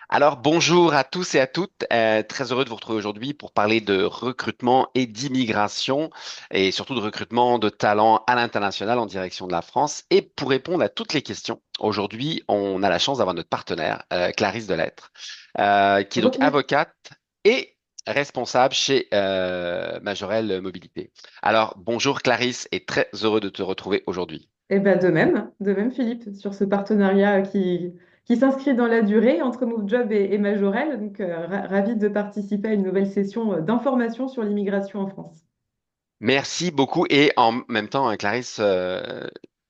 Alors, bonjour à tous et à toutes. Très heureux de vous retrouver aujourd'hui pour parler de recrutement et d'immigration et surtout de recrutement de talents à l'international en direction de la France. Et pour répondre à toutes les questions, aujourd'hui, on a la chance d'avoir notre partenaire, Clarisse Delettre, qui est Bonjour donc Philippe. avocate et responsable chez Majorel Mobilité. Alors, bonjour Clarisse et très heureux de te retrouver aujourd'hui. Eh ben de même Philippe, sur ce partenariat qui s'inscrit dans la durée entre MoveJob et Majorel. Donc, ravi de participer à une nouvelle session d'information sur l'immigration en France. Merci beaucoup. Et en même temps, Clarisse,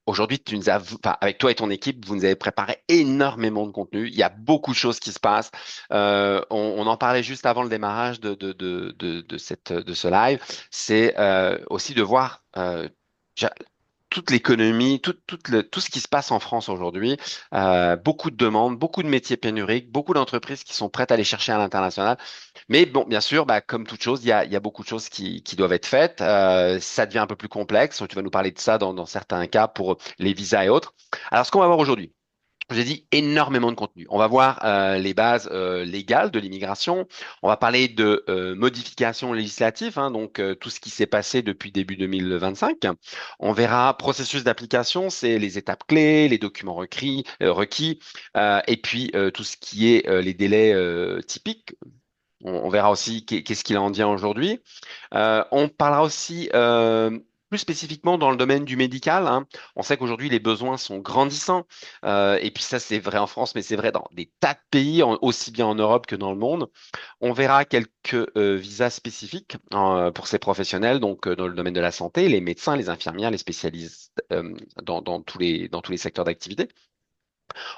aujourd'hui, enfin, avec toi et ton équipe, vous nous avez préparé énormément de contenu. Il y a beaucoup de choses qui se passent. On en parlait juste avant le démarrage de ce live. C'est aussi de voir toute l'économie, tout ce qui se passe en France aujourd'hui, beaucoup de demandes, beaucoup de métiers pénuriques, beaucoup d'entreprises qui sont prêtes à aller chercher à l'international. Mais bon, bien sûr, bah, comme toute chose, il y a beaucoup de choses qui doivent être faites. Ça devient un peu plus complexe. Tu vas nous parler de ça dans certains cas pour les visas et autres. Alors, ce qu'on va voir aujourd'hui, je vous ai dit énormément de contenu. On va voir les bases légales de l'immigration. On va parler de modifications législatives, hein, donc tout ce qui s'est passé depuis début 2025. On verra processus d'application, c'est les étapes clés, les documents requis, et puis tout ce qui est les délais typiques. On verra aussi qu'est-ce qu'il en dit aujourd'hui. On parlera aussi plus spécifiquement dans le domaine du médical, hein. On sait qu'aujourd'hui, les besoins sont grandissants. Et puis ça, c'est vrai en France, mais c'est vrai dans des tas de pays, aussi bien en Europe que dans le monde. On verra quelques visas spécifiques pour ces professionnels, donc dans le domaine de la santé, les médecins, les infirmières, les spécialistes dans tous les secteurs d'activité.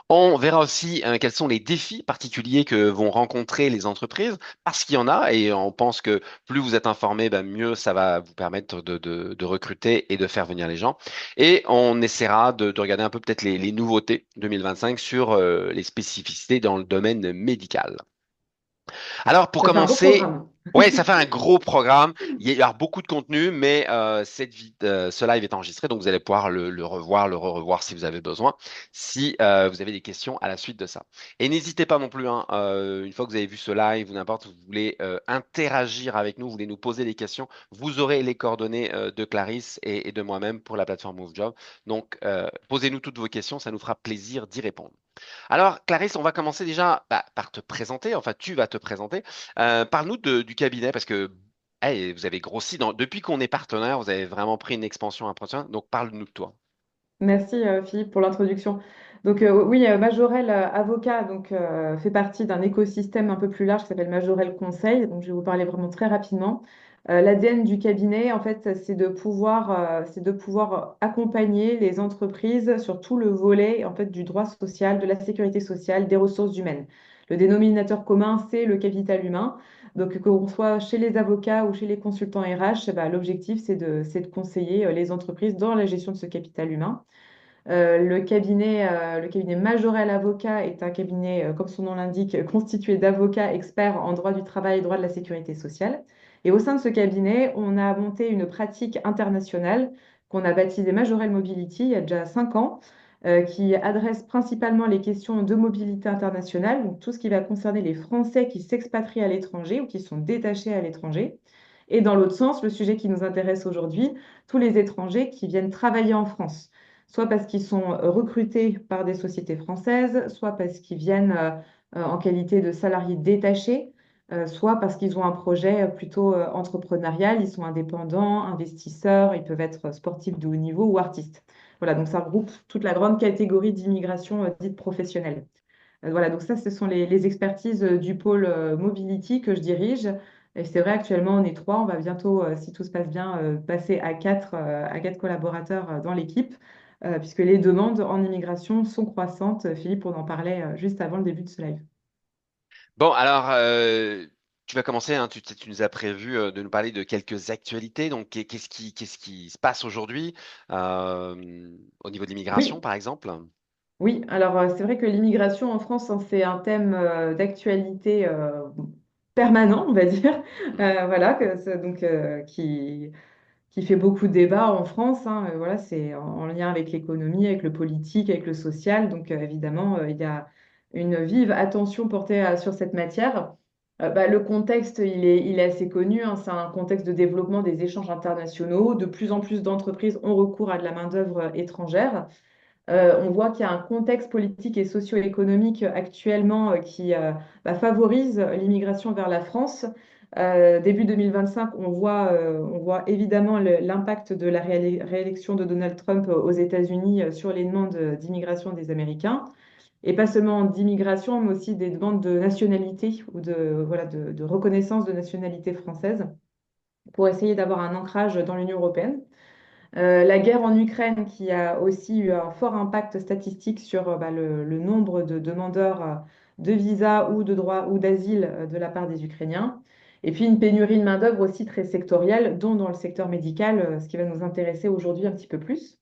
On verra aussi quels sont les défis particuliers que vont rencontrer les entreprises, parce qu'il y en a, et on pense que plus vous êtes informé, ben, mieux ça va vous permettre de recruter et de faire venir les gens. Et on essaiera de regarder un peu peut-être les nouveautés 2025 sur les spécificités dans le domaine médical. Alors, pour Ça fait un beau commencer, programme. ouais, ça fait un gros programme. Il y aura beaucoup de contenu, mais ce live est enregistré, donc vous allez pouvoir le revoir, le re-revoir si vous avez besoin, si vous avez des questions à la suite de ça. Et n'hésitez pas non plus, hein, une fois que vous avez vu ce live ou n'importe, vous voulez interagir avec nous, vous voulez nous poser des questions, vous aurez les coordonnées de Clarisse et de moi-même pour la plateforme MoveJob. Donc, posez-nous toutes vos questions, ça nous fera plaisir d'y répondre. Alors, Clarisse, on va commencer déjà bah, par te présenter. Enfin, tu vas te présenter. Parle-nous du cabinet parce que hey, vous avez grossi depuis qu'on est partenaire, vous avez vraiment pris une expansion impressionnante. Donc, parle-nous de toi. Merci Philippe pour l'introduction. Donc oui, Majorel Avocat fait partie d'un écosystème un peu plus large qui s'appelle Majorel Conseil. Donc je vais vous parler vraiment très rapidement. L'ADN du cabinet, en fait, c'est de pouvoir accompagner les entreprises sur tout le volet en fait du droit social, de la sécurité sociale, des ressources humaines. Le dénominateur commun, c'est le capital humain. Donc, qu'on soit chez les avocats ou chez les consultants RH, bah, l'objectif, c'est de conseiller les entreprises dans la gestion de ce capital humain. Le cabinet Majorel Avocat est un cabinet, comme son nom l'indique, constitué d'avocats experts en droit du travail et droit de la sécurité sociale. Et au sein de ce cabinet, on a monté une pratique internationale qu'on a baptisée Majorel Mobility il y a déjà 5 ans, qui adresse principalement les questions de mobilité internationale, donc tout ce qui va concerner les Français qui s'expatrient à l'étranger ou qui sont détachés à l'étranger. Et dans l'autre sens, le sujet qui nous intéresse aujourd'hui, tous les étrangers qui viennent travailler en France soit parce qu'ils sont recrutés par des sociétés françaises, soit parce qu'ils viennent en qualité de salariés détachés, soit parce qu'ils ont un projet plutôt entrepreneurial, ils sont indépendants, investisseurs, ils peuvent être sportifs de haut niveau ou artistes. Voilà, donc ça regroupe toute la grande catégorie d'immigration dite professionnelle. Voilà, donc ça, ce sont les expertises du pôle Mobility que je dirige. Et c'est vrai, actuellement, on est trois. On va bientôt, si tout se passe bien, passer à quatre collaborateurs dans l'équipe, puisque les demandes en immigration sont croissantes. Philippe, on en parlait juste avant le début de ce live. Bon, alors, tu vas commencer, hein, tu nous as prévu de nous parler de quelques actualités. Donc, qu'est-ce qui se passe aujourd'hui au niveau de l'immigration, Oui, par exemple? oui. Alors, c'est vrai que l'immigration en France, hein, c'est un thème d'actualité permanent, on va dire. Voilà, qui fait beaucoup de débats en France, hein. Voilà, c'est en lien avec l'économie, avec le politique, avec le social. Donc, évidemment, il y a une vive attention portée sur cette matière. Le contexte, il est assez connu, hein. C'est un contexte de développement des échanges internationaux. De plus en plus d'entreprises ont recours à de la main-d'œuvre étrangère. On voit qu'il y a un contexte politique et socio-économique actuellement qui favorise l'immigration vers la France. Début 2025, on voit évidemment l'impact de la réélection de Donald Trump aux États-Unis sur les demandes d'immigration des Américains. Et pas seulement d'immigration, mais aussi des demandes de nationalité ou de reconnaissance de nationalité française pour essayer d'avoir un ancrage dans l'Union européenne. La guerre en Ukraine qui a aussi eu un fort impact statistique sur le nombre de demandeurs de visa ou de droit ou d'asile de la part des Ukrainiens. Et puis une pénurie de main-d'œuvre aussi très sectorielle, dont dans le secteur médical, ce qui va nous intéresser aujourd'hui un petit peu plus.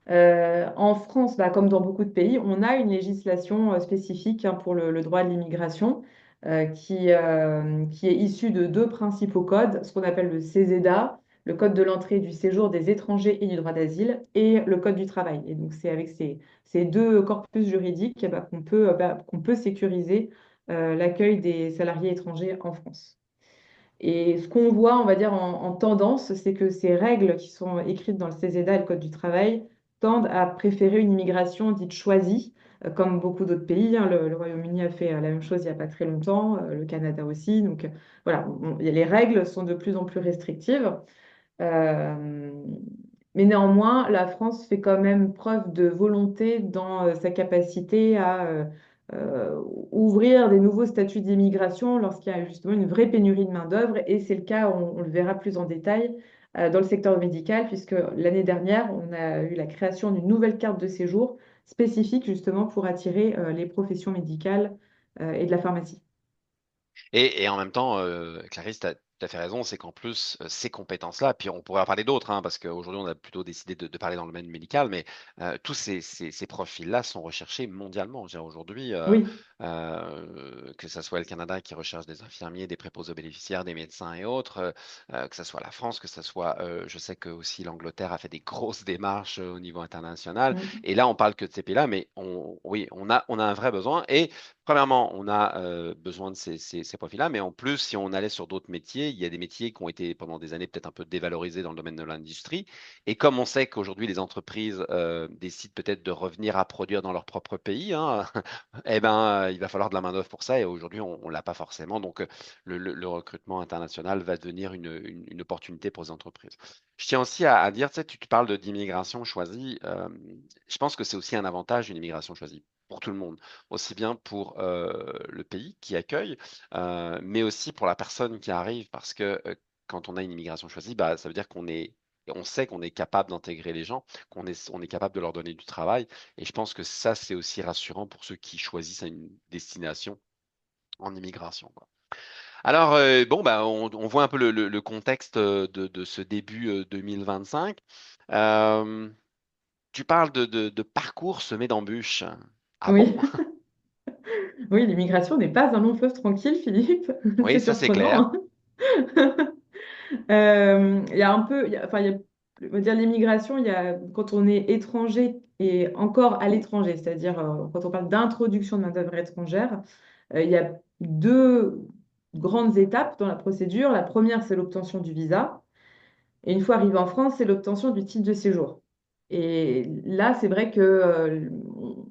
En France, comme dans beaucoup de pays, on a une législation spécifique, hein, pour le droit de l'immigration qui est issue de deux principaux codes, ce qu'on appelle le CESEDA, le code de l'entrée et du séjour des étrangers et du droit d'asile, et le code du travail. Et donc c'est avec ces deux corpus juridiques qu'on peut sécuriser l'accueil des salariés étrangers en France. Et ce qu'on voit, on va dire, en tendance, c'est que ces règles qui sont écrites dans le CESEDA et le Code du travail tendent à préférer une immigration dite choisie, comme beaucoup d'autres pays, hein. Le Royaume-Uni a fait la même chose il n'y a pas très longtemps, le Canada aussi. Donc voilà, les règles sont de plus en plus restrictives. Euh, mais néanmoins, la France fait quand même preuve de volonté dans sa capacité à ouvrir des nouveaux statuts d'immigration lorsqu'il y a justement une vraie pénurie de main-d'œuvre. Et c'est le cas, on le verra plus en détail, dans le secteur médical, puisque l'année dernière, on a eu la création d'une nouvelle carte de séjour spécifique justement pour attirer les professions médicales et de la pharmacie. Et en même temps, Clarisse, tu as tout à fait raison, c'est qu'en plus, ces compétences-là, puis on pourrait en parler d'autres, hein, parce qu'aujourd'hui, on a plutôt décidé de parler dans le domaine médical, mais tous ces profils-là sont recherchés mondialement. Je veux dire, aujourd'hui, Oui. que ce soit le Canada qui recherche des infirmiers, des préposés aux bénéficiaires, des médecins et autres, que ce soit la France, que ce soit, je sais que aussi l'Angleterre a fait des grosses démarches au niveau international, Mm. et là, on parle que de ces pays-là, mais oui, on a un vrai besoin, et premièrement, on a besoin de ces profils-là, mais en plus, si on allait sur d'autres métiers, il y a des métiers qui ont été pendant des années peut-être un peu dévalorisés dans le domaine de l'industrie. Et comme on sait qu'aujourd'hui, les entreprises décident peut-être de revenir à produire dans leur propre pays, hein, eh ben, il va falloir de la main-d'œuvre pour ça. Et aujourd'hui, on ne l'a pas forcément. Donc, le recrutement international va devenir une opportunité pour les entreprises. Je tiens aussi à dire, tu sais, tu parles d'immigration choisie. Je pense que c'est aussi un avantage, une immigration choisie pour tout le monde, aussi bien pour le pays qui accueille, mais aussi pour la personne qui arrive, parce que quand on a une immigration choisie, bah, ça veut dire on sait qu'on est capable d'intégrer les gens, on est capable de leur donner du travail, et je pense que ça, c'est aussi rassurant pour ceux qui choisissent une destination en immigration, quoi. Alors, bon, bah, on voit un peu le contexte de ce début 2025. Euh, Tu parles de parcours semé d'embûches. Ah bon? Oui. Oui, l'immigration n'est pas un long fleuve tranquille, Philippe. Oui, C'est ça c'est clair. surprenant, hein. Il y a un peu, enfin, on va dire l'immigration, il y a, quand on est étranger et encore à l'étranger, c'est-à-dire quand on parle d'introduction de main-d'œuvre étrangère, il y a deux grandes étapes dans la procédure. La première, c'est l'obtention du visa. Et une fois arrivé en France, c'est l'obtention du titre de séjour. Et là, c'est vrai que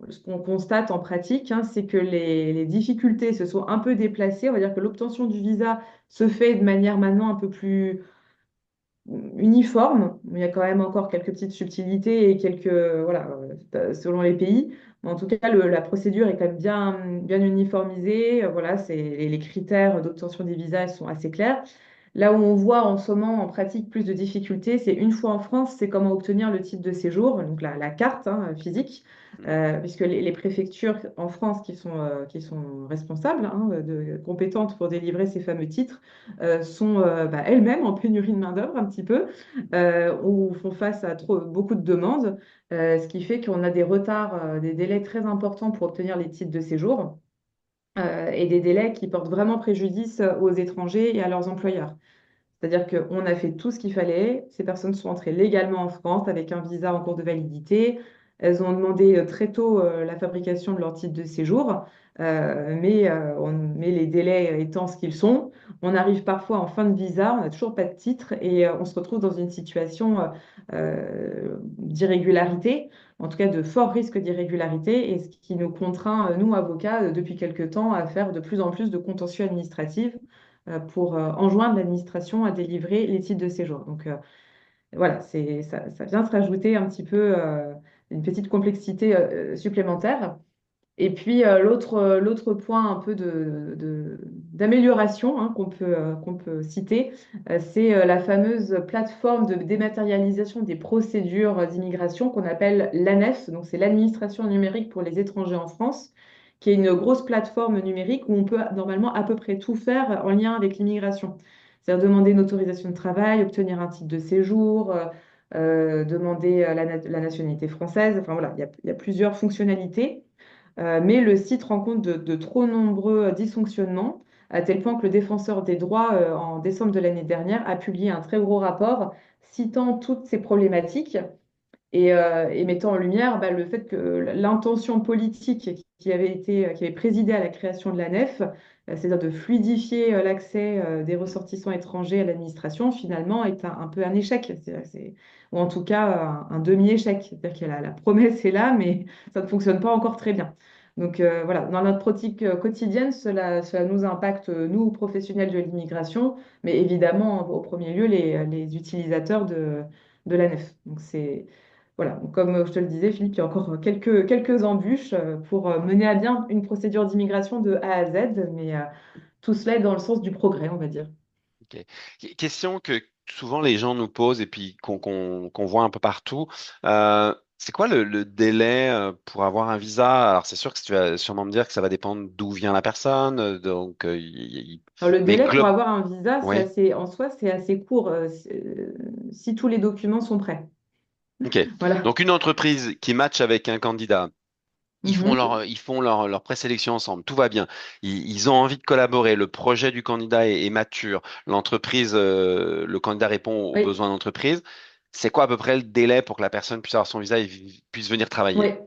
ce qu'on constate en pratique, hein, c'est que les difficultés se sont un peu déplacées. On va dire que l'obtention du visa se fait de manière maintenant un peu plus uniforme. Il y a quand même encore quelques petites subtilités et quelques, voilà, selon les pays. Mais en tout cas, la procédure est quand même bien uniformisée. Voilà, les critères d'obtention des visas sont assez clairs. Là où on voit en ce moment en pratique plus de difficultés, c'est une fois en France, c'est comment obtenir le titre de séjour, donc la carte, hein, physique, Mm. puisque les préfectures en France qui sont responsables, hein, compétentes pour délivrer ces fameux titres, sont elles-mêmes en pénurie de main-d'œuvre un petit peu, ou font face à beaucoup de demandes, ce qui fait qu'on a des retards, des délais très importants pour obtenir les titres de séjour. Et des délais qui portent vraiment préjudice aux étrangers et à leurs employeurs. C'est-à-dire qu'on a fait tout ce qu'il fallait. Ces personnes sont entrées légalement en France avec un visa en cours de validité. elles ont demandé très tôt la fabrication de leur titre de séjour, mais les délais étant ce qu'ils sont, on arrive parfois en fin de visa, on n'a toujours pas de titre et on se retrouve dans une situation d'irrégularité, en tout cas de fort risque d'irrégularité, et ce qui nous contraint, nous, avocats, depuis quelque temps, à faire de plus en plus de contentieux administratifs pour enjoindre l'administration à délivrer les titres de séjour. Donc voilà, ça vient se rajouter un petit peu une petite complexité supplémentaire. Et puis l'autre point un peu d'amélioration, hein, qu'on peut citer, c'est la fameuse plateforme de dématérialisation des procédures d'immigration qu'on appelle l'ANEF, donc c'est l'administration numérique pour les étrangers en France, qui est une grosse plateforme numérique où on peut normalement à peu près tout faire en lien avec l'immigration. C'est-à-dire demander une autorisation de travail, obtenir un titre de séjour, demander la nationalité française, enfin voilà, il y a plusieurs fonctionnalités. Mais le site rend compte de trop nombreux dysfonctionnements, à tel point que le défenseur des droits, en décembre de l'année dernière, a publié un très gros rapport citant toutes ces problématiques et mettant en lumière le fait que l'intention politique qui avait présidé à la création de la nef, c'est-à-dire de fluidifier l'accès des ressortissants étrangers à l'administration, finalement est un peu un échec, ou en tout cas un demi-échec. C'est-à-dire que la promesse est là, mais ça ne fonctionne pas encore très bien. Donc voilà, dans notre pratique quotidienne, cela nous impacte, nous, professionnels de l'immigration, mais évidemment, au premier lieu, les utilisateurs de la nef. Donc c'est voilà, donc comme je te le disais, Philippe, il y a encore quelques embûches pour mener à bien une procédure d'immigration de A à Z, mais tout cela est dans le sens du progrès, on va dire. Ok. Question que souvent les gens nous posent et puis qu'on voit un peu partout. C'est quoi le délai pour avoir un visa? Alors c'est sûr que tu vas sûrement me dire que ça va dépendre d'où vient la personne. Donc, Alors, le mais délai pour avoir un visa, oui. en soi, c'est assez court si tous les documents sont prêts. Ok. Voilà. Donc une entreprise qui matche avec un candidat. Mhm. Ils font leur présélection ensemble, tout va bien. Ils ont envie de collaborer. Le projet du candidat est mature. L'entreprise, le candidat répond aux Oui, besoins d'entreprise. C'est quoi à peu près le délai pour que la personne puisse avoir son visa et puisse venir oui. travailler?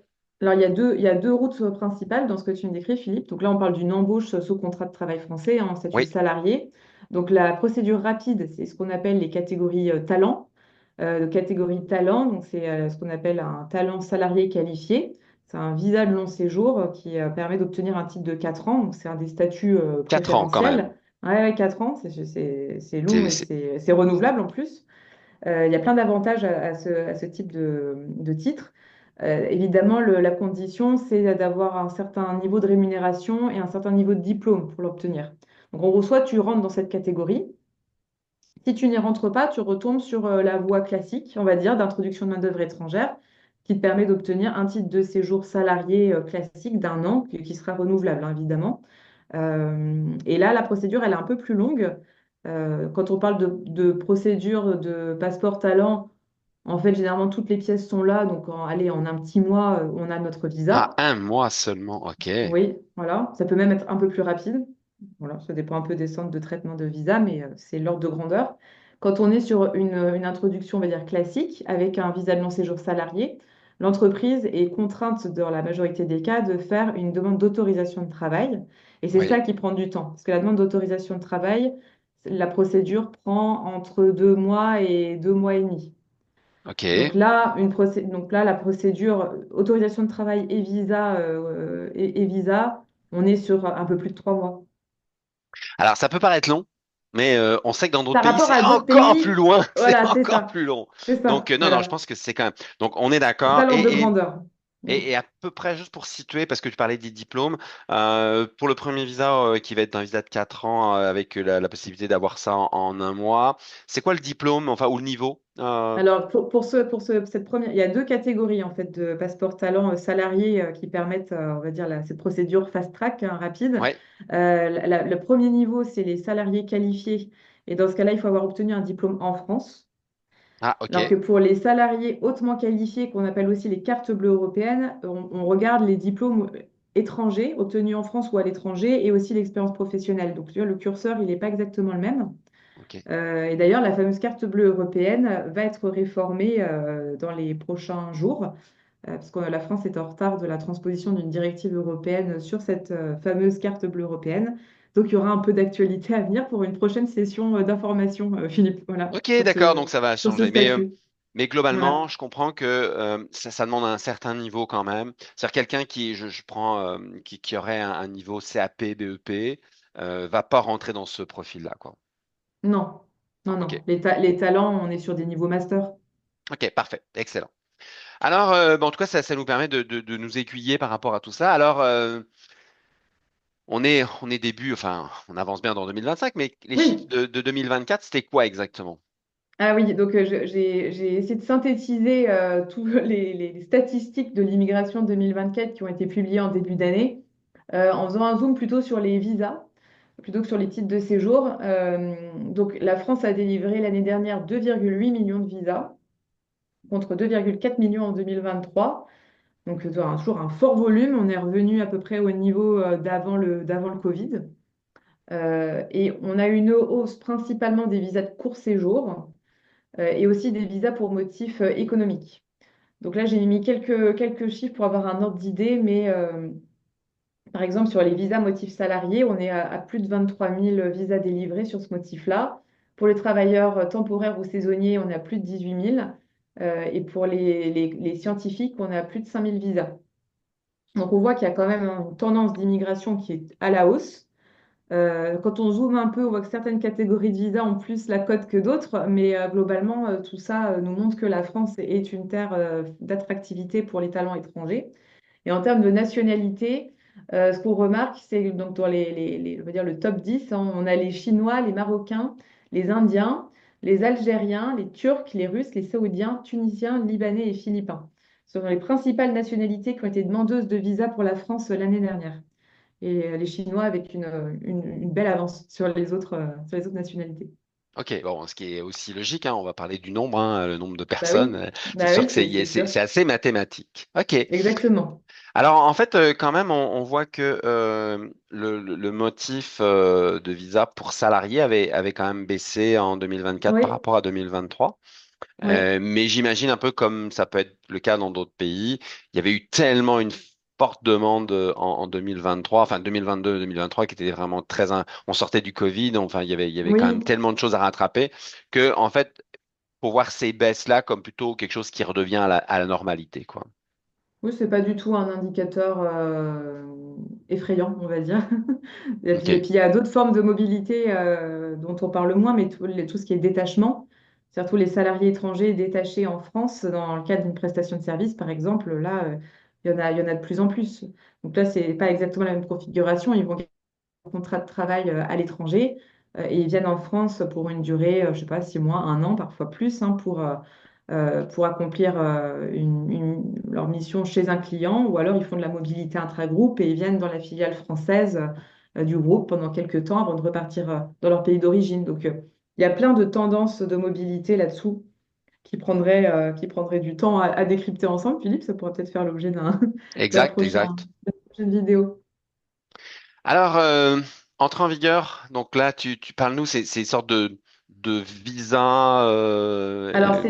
Alors, il y a deux routes principales dans ce que tu me décris, Philippe. Donc là, on parle d'une embauche sous contrat de travail français, hein, en statut Oui, salarié. Donc la procédure rapide, c'est ce qu'on appelle les catégories talent. Catégorie talent, donc c'est ce qu'on appelle un talent salarié qualifié. C'est un visa de long séjour qui permet d'obtenir un titre de 4 ans. Donc c'est un des statuts 4 ans quand même. préférentiels. Ouais, 4 ans, c'est long C'est, et c'est- c'est renouvelable en plus. Il y a plein d'avantages à ce type de titre. Évidemment, la condition, c'est d'avoir un certain niveau de rémunération et un certain niveau de diplôme pour l'obtenir. Donc, en gros, soit tu rentres dans cette catégorie. Si tu n'y rentres pas, tu retombes sur la voie classique, on va dire, d'introduction de main-d'œuvre étrangère, qui te permet d'obtenir un titre de séjour salarié classique d'un an, qui sera renouvelable, hein, évidemment. Et là, la procédure, elle est un peu plus longue. Quand on parle de procédure de passeport talent, en fait, généralement, toutes les pièces sont là. Donc, allez, en un petit mois, on a notre Ah, visa. un mois seulement. Ok. Oui, voilà. Ça peut même être un peu plus rapide. Voilà, ça dépend un peu des centres de traitement de visa, mais c'est l'ordre de grandeur. Quand on est sur une introduction, on va dire classique, avec un visa de long séjour salarié, l'entreprise est contrainte, dans la majorité des cas, de faire une demande d'autorisation de travail. Et c'est ça Oui. qui prend du temps. Parce que la demande d'autorisation de travail, la procédure prend entre 2 mois et 2 mois et demi. Ok. Donc là, la procédure autorisation de travail et visa, et visa, on est sur un peu plus de 3 mois. Alors ça peut paraître long, mais on sait que dans d'autres Par pays rapport c'est à d'autres encore plus pays, loin. C'est voilà, c'est encore ça. plus long. C'est Donc ça, non, non, je voilà. pense que c'est quand même. Donc on est C'est d'accord. ça l'ordre de grandeur. Mm. Et à peu près, juste pour situer, parce que tu parlais des diplômes, pour le premier visa qui va être un visa de 4 ans avec la possibilité d'avoir ça en un mois, c'est quoi le diplôme, enfin, ou le niveau? Alors, cette première, il y a deux catégories en fait de passeport talent salariés qui permettent, on va dire, cette procédure fast track, hein, rapide. Ouais. Le premier niveau, c'est les salariés qualifiés. Et dans ce cas-là, il faut avoir obtenu un diplôme en France. Ah, ok. Alors que pour les salariés hautement qualifiés, qu'on appelle aussi les cartes bleues européennes, on regarde les diplômes étrangers obtenus en France ou à l'étranger et aussi l'expérience professionnelle. Donc, tu vois, le curseur, il n'est pas exactement le même. Ok. Et d'ailleurs, la fameuse carte bleue européenne va être réformée dans les prochains jours. parce que la France est en retard de la transposition d'une directive européenne sur cette fameuse carte bleue européenne. Donc, il y aura un peu d'actualité à venir pour une prochaine session Mhm. d'information, Philippe, voilà, Ok, d'accord, donc ça va sur ce changer. statut. Mais Voilà. globalement, je comprends que ça demande un certain niveau quand même. C'est-à-dire quelqu'un qui, je prends, qui aurait un niveau CAP, BEP, va pas rentrer dans ce profil-là, quoi. Non, non, Ok, non. Les talents, on est sur des niveaux master. ok, parfait, excellent. Alors, en tout cas, ça nous permet de nous aiguiller par rapport à tout ça. Alors, on est début, enfin, on avance bien dans 2025, mais les chiffres Oui. de 2024, c'était quoi exactement? Ah oui, donc j'ai essayé de synthétiser tous les statistiques de l'immigration 2024 qui ont été publiées en début d'année, en faisant un zoom plutôt sur les visas, plutôt que sur les titres de séjour. Donc la France a délivré l'année dernière 2,8 millions de visas contre 2,4 millions en 2023. Donc toujours un fort volume. On est revenu à peu près au niveau d'avant le Covid. Et on a une hausse principalement des visas de court séjour et aussi des visas pour motifs économiques. Donc là, j'ai mis quelques chiffres pour avoir un ordre d'idée, mais par exemple, sur les visas motifs salariés, on est à plus de 23 000 visas délivrés sur ce motif-là. Pour les travailleurs temporaires ou saisonniers, on est à plus de 18 000. Et pour les scientifiques, on est à plus de 5 000 visas. Donc on voit qu'il y a quand même une tendance d'immigration qui est à la hausse. Quand on zoome un peu, on voit que certaines catégories de visas ont plus la cote que d'autres, mais globalement, tout ça nous montre que la France est une terre d'attractivité pour les talents étrangers. Et en termes de nationalité, ce qu'on remarque, c'est donc dans on va dire le top 10, hein, on a les Chinois, les Marocains, les Indiens, les Algériens, les Turcs, les Russes, les Saoudiens, Tunisiens, Libanais et Philippins. Ce sont les principales nationalités qui ont été demandeuses de visa pour la France l'année dernière. Et les Chinois avec une belle avance sur les autres nationalités. Ok, bon, ce qui est aussi logique, hein, on va parler du nombre, hein, le nombre de personnes. C'est Bah sûr oui, que c'est sûr. c'est assez mathématique. Ok. Exactement. Alors, en fait, quand même, on voit que le motif de visa pour salariés avait quand même baissé en 2024 par Oui, rapport à 2023. oui, Mais j'imagine un peu comme ça peut être le cas dans d'autres pays. Il y avait eu tellement une forte demande en 2023, enfin 2022-2023, qui était vraiment on sortait du Covid, enfin il y avait quand même oui. tellement de choses à rattraper que, en fait, pour voir ces baisses-là comme plutôt quelque chose qui redevient à la normalité, quoi. Oui, c'est pas du tout un indicateur effrayant, on va dire. Ok, Et puis, il y a d'autres formes de mobilité dont on parle moins, mais tout ce qui est détachement, surtout les salariés étrangers détachés en France dans le cadre d'une prestation de service, par exemple, là, il y en a de plus en plus. Donc là, c'est pas exactement la même configuration. Ils vont avoir un contrat de travail à l'étranger et ils viennent en France pour une durée, je sais pas, 6 mois, un an, parfois plus, hein, pour accomplir leur mission chez un client, ou alors ils font de la mobilité intra-groupe et ils viennent dans la filiale française du groupe pendant quelques temps avant de repartir dans leur pays d'origine. Donc, il y a plein de tendances de mobilité là-dessous qui prendraient du temps à décrypter ensemble. Philippe, ça pourrait peut-être faire l'objet d'un exact, prochain, exact. d'une prochaine vidéo. Alors, entrée en vigueur, donc là, tu parles-nous, c'est une sorte de visa. Alors, alors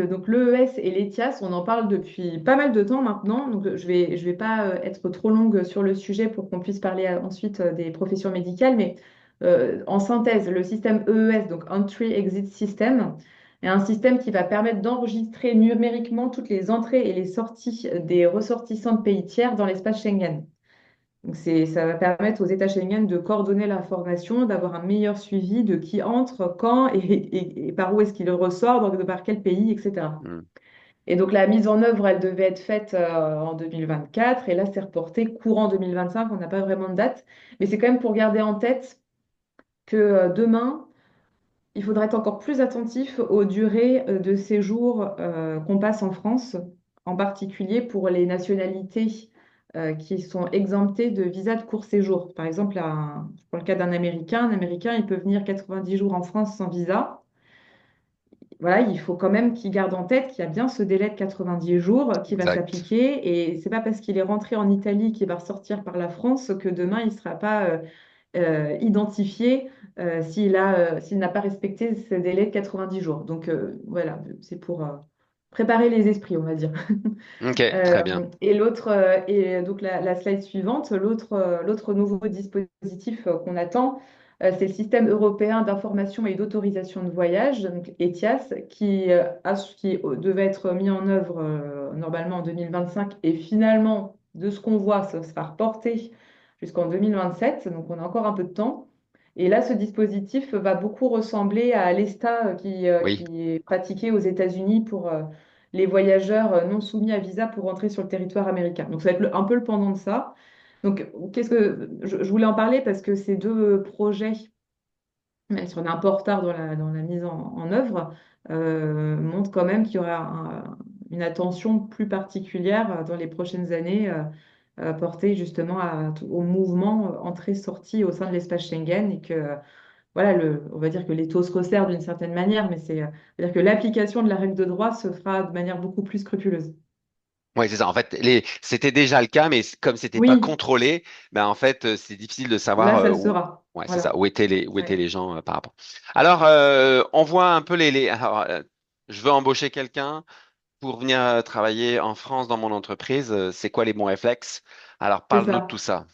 donc l'EES et l'ETIAS, on en parle depuis pas mal de temps maintenant. Donc, je vais pas être trop longue sur le sujet pour qu'on puisse parler ensuite des professions médicales. Mais en synthèse, le système EES, donc Entry Exit System, est un système qui va permettre d'enregistrer numériquement toutes les entrées et les sorties des ressortissants de pays tiers dans l'espace Schengen. Donc ça va permettre aux États Schengen de coordonner l'information, d'avoir un meilleur suivi de qui entre, quand et par où est-ce qu'il ressort, donc de par quel pays, etc. Hmm, Et donc la mise en œuvre, elle devait être faite en 2024 et là c'est reporté courant 2025, on n'a pas vraiment de date, mais c'est quand même pour garder en tête que demain, il faudra être encore plus attentif aux durées de séjour qu'on passe en France, en particulier pour les nationalités qui sont exemptées de visa de court séjour. Par exemple, pour le cas d'un Américain, un Américain, il peut venir 90 jours en France sans visa. Voilà, il faut quand même qu'il garde en tête qu'il y a bien ce délai de 90 jours qui va exact. s'appliquer. Et c'est pas parce qu'il est rentré en Italie qu'il va ressortir par la France que demain, il ne sera pas identifié s'il n'a pas respecté ce délai de 90 jours. Donc voilà, c'est pour préparer les esprits, on va dire. Ok, très bien. Et et donc la slide suivante, l'autre nouveau dispositif qu'on attend, c'est le système européen d'information et d'autorisation de voyage, donc ETIAS, qui devait être mis en œuvre normalement en 2025 et finalement, de ce qu'on voit, ça sera reporté jusqu'en 2027, donc on a encore un peu de temps. Et là, ce dispositif va beaucoup ressembler à l'ESTA Oui. qui est pratiqué aux États-Unis pour les voyageurs non soumis à visa pour rentrer sur le territoire américain. Donc, ça va être un peu le pendant de ça. Donc, je voulais en parler parce que ces deux projets, même si on est un peu en retard dans la mise en œuvre, montrent quand même qu'il y aura une attention plus particulière dans les prochaines années portée justement au mouvement entrée-sortie au sein de l'espace Schengen et que voilà, on va dire que les taux se resserrent d'une certaine manière, mais c'est-à-dire que l'application de la règle de droit se fera de manière beaucoup plus scrupuleuse. Oui, c'est ça. En fait, c'était déjà le cas, mais comme c'était pas Oui, contrôlé, ben en fait, c'est difficile de savoir là, ça le où. sera. Ouais, c'est ça. Voilà. Où étaient Ouais, les gens par rapport. Alors, on voit un peu alors, je veux embaucher quelqu'un pour venir travailler en France dans mon entreprise. C'est quoi les bons réflexes? Alors, c'est parle-nous de tout ça. ça.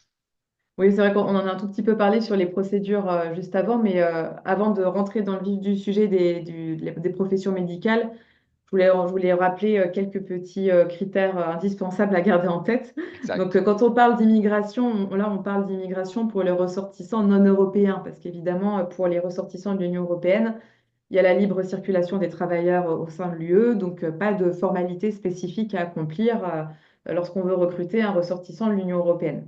Oui, c'est vrai qu'on en a un tout petit peu parlé sur les procédures juste avant, mais avant de rentrer dans le vif du sujet des professions médicales, je voulais rappeler quelques petits critères indispensables à garder en tête. Donc, Exact. quand on parle d'immigration, là, on parle d'immigration pour les ressortissants non européens, parce qu'évidemment, pour les ressortissants de l'Union européenne, il y a la libre circulation des travailleurs au sein de l'UE, donc pas de formalité spécifique à accomplir lorsqu'on veut recruter un ressortissant de l'Union européenne.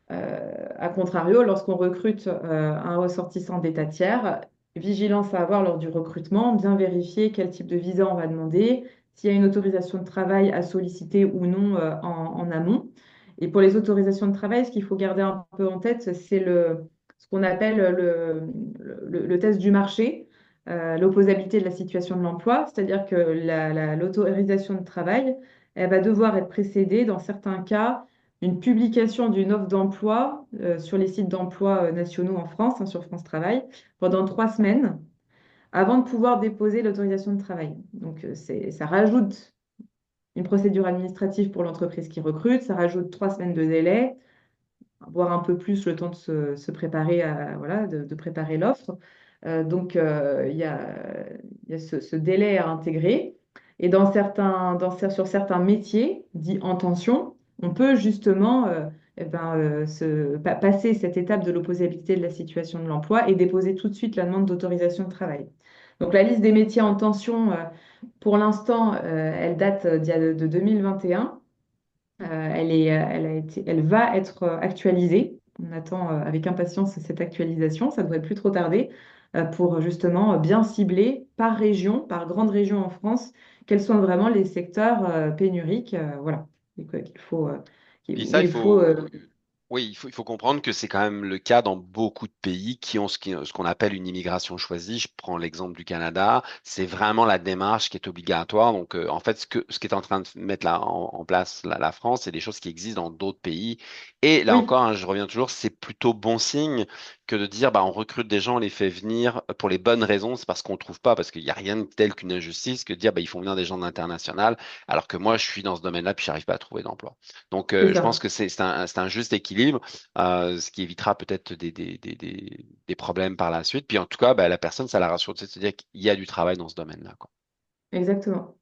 A contrario, lorsqu'on recrute un ressortissant d'État tiers, vigilance à avoir lors du recrutement, bien vérifier quel type de visa on va demander, s'il y a une autorisation de travail à solliciter ou non en amont. Et pour les autorisations de travail, ce qu'il faut garder un peu en tête, c'est ce qu'on appelle le test du marché, l'opposabilité de la situation de l'emploi, c'est-à-dire que l'autorisation de travail, elle va devoir être précédée, dans certains cas, une publication d'une offre d'emploi sur les sites d'emploi nationaux en France, hein, sur France Travail, pendant 3 semaines avant de pouvoir déposer l'autorisation de travail. Donc, ça rajoute une procédure administrative pour l'entreprise qui recrute, ça rajoute 3 semaines de délai, voire un peu plus le temps de se préparer voilà, de préparer l'offre. Il y a ce délai à intégrer. Et sur certains métiers dits en tension, on peut justement passer cette étape de l'opposabilité de la situation de l'emploi et déposer tout de suite la demande d'autorisation de travail. Donc la liste des métiers en tension, pour l'instant, elle date de 2021. Elle va être actualisée. On attend avec impatience cette actualisation. Ça ne devrait plus trop tarder pour justement bien cibler par région, par grande région en France, quels sont vraiment les secteurs pénuriques, voilà, Puis où ça, il il faut. faut, oui, il faut comprendre que c'est quand même le cas dans beaucoup de pays qui ont ce qu'on appelle une immigration choisie. Je prends l'exemple du Canada. C'est vraiment la démarche qui est obligatoire. Donc, en fait, ce qu'est en train de mettre là en place la France, c'est des choses qui existent dans d'autres pays. Et là Oui, encore, hein, je reviens toujours, c'est plutôt bon signe que de dire, bah, on recrute des gens, on les fait venir pour les bonnes raisons. C'est parce qu'on ne trouve pas, parce qu'il n'y a rien de tel qu'une injustice que de dire, bah, il faut venir des gens d'international, alors que moi, je suis dans ce domaine-là, puis je n'arrive pas à trouver d'emploi. Donc, c'est je pense ça. que c'est un juste équilibre, ce qui évitera peut-être des problèmes par la suite. Puis en tout cas, ben, la personne, ça la rassure de se dire qu'il y a du travail dans ce domaine-là, quoi. Exactement.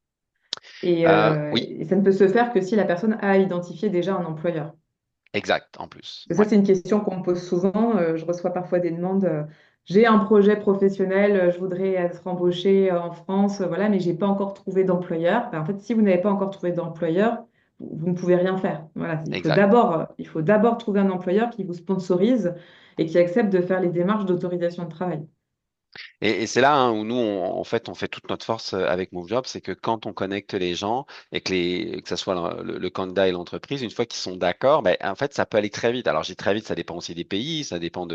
Oui, Et ça ne peut se faire que si la personne a identifié déjà un employeur. exact, en plus. Et ça, Ouais, c'est une question qu'on me pose souvent. Je reçois parfois des demandes. J'ai un projet professionnel, je voudrais être embauché en France, voilà, mais j'ai pas encore trouvé d'employeur. Ben, en fait, si vous n'avez pas encore trouvé d'employeur, vous ne pouvez rien faire. Voilà, exact. il faut d'abord trouver un employeur qui vous sponsorise et qui accepte de faire les démarches d'autorisation de travail. Et c'est là hein, où nous, en fait, on fait toute notre force avec MoveJob, c'est que quand on connecte les gens et que ça soit le candidat et l'entreprise, une fois qu'ils sont d'accord, ben, en fait, ça peut aller très vite. Alors, j'ai très vite, ça dépend aussi des pays, ça dépend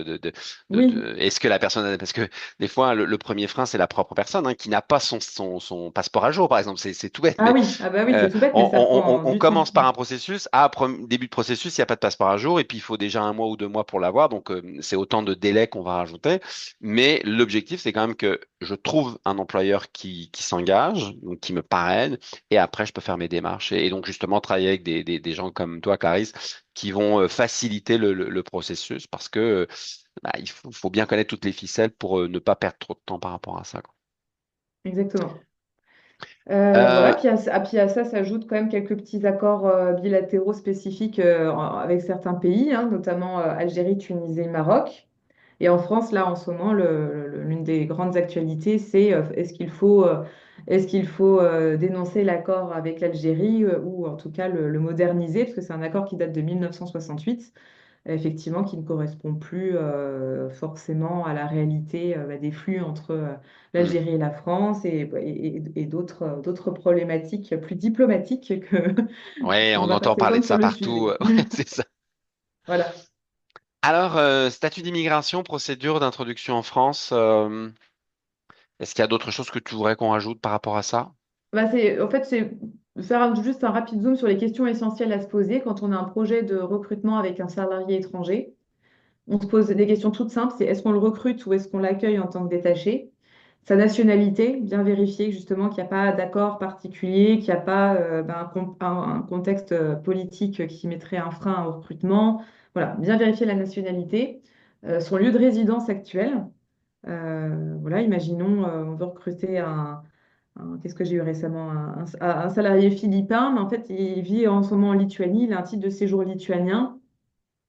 Oui, est-ce que la personne, parce que des fois, le premier frein, c'est la propre personne hein, qui n'a pas son passeport à jour, par exemple. C'est tout bête, ah mais oui, ah bah oui, c'est tout bête, mais ça prend on du commence temps. par un processus. Début de processus, il n'y a pas de passeport à jour, et puis il faut déjà 1 mois ou 2 mois pour l'avoir. Donc, c'est autant de délais qu'on va rajouter. Mais l'objectif, positif, c'est quand même que je trouve un employeur qui s'engage, donc qui me parraine, et après, je peux faire mes démarches. Et donc, justement, travailler avec des gens comme toi, Clarisse, qui vont faciliter le processus parce que bah, faut bien connaître toutes les ficelles pour ne pas perdre trop de temps par rapport à ça, quoi. Exactement. Voilà, Euh, puis à ça s'ajoutent quand même quelques petits accords bilatéraux spécifiques avec certains pays, hein, notamment Algérie, Tunisie, Maroc. Et en France, là, en ce moment, l'une des grandes actualités, c'est est-ce qu'il faut dénoncer l'accord avec l'Algérie ou en tout cas le moderniser, parce que c'est un accord qui date de 1968, effectivement, qui ne correspond plus forcément à la réalité bah, des flux entre hmm. l'Algérie et la France et d'autres problématiques plus diplomatiques que Ouais, qu'on on va pas entend parler de s'étendre sur ça le partout. sujet. Ouais, c'est ça. Voilà. Alors, statut d'immigration, procédure d'introduction en France. Est-ce qu'il y a d'autres choses que tu voudrais qu'on rajoute par rapport à ça? Bah, en fait, c'est faire juste un rapide zoom sur les questions essentielles à se poser quand on a un projet de recrutement avec un salarié étranger. On se pose des questions toutes simples, c'est est-ce qu'on le recrute ou est-ce qu'on l'accueille en tant que détaché? Sa nationalité, bien vérifier justement qu'il n'y a pas d'accord particulier, qu'il n'y a pas un contexte politique qui mettrait un frein au recrutement. Voilà, bien vérifier la nationalité. Son lieu de résidence actuel. Voilà, imaginons, on veut recruter qu'est-ce que j'ai eu récemment? Un salarié philippin, mais en fait, il vit en ce moment en Lituanie, il a un titre de séjour lituanien.